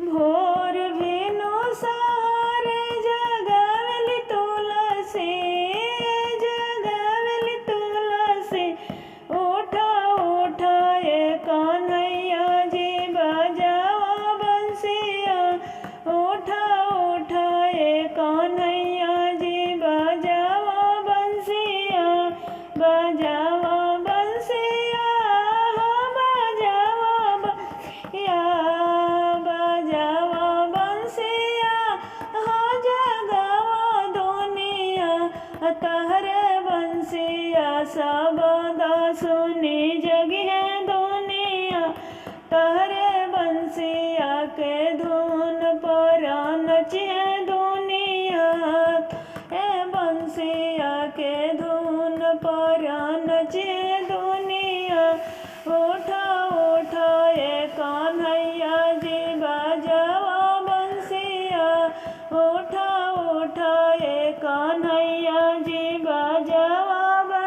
भोर भेनो सारे जगावेली तुलसी, जगावेली तुलसी। उठा उठा ये कन्हैया जी बजाओ बंसिया, उठा उठा ये कन्हैया जी बजाओ बंसिया, बजाओ बंसिया, बजाओ बंसिया, बजाओ बंसिया, हो जगाओ दुनिया। तहरे बंसिया सबदा सुनी जगी है दुनिया, तहरे बंसिया के धुन पर नची है दुनिया, ए बंसिया के धुन पर नची है दुनिया। उठा उठा ये कन्हैया जी बजाओ बंसिया, उठा उठा ये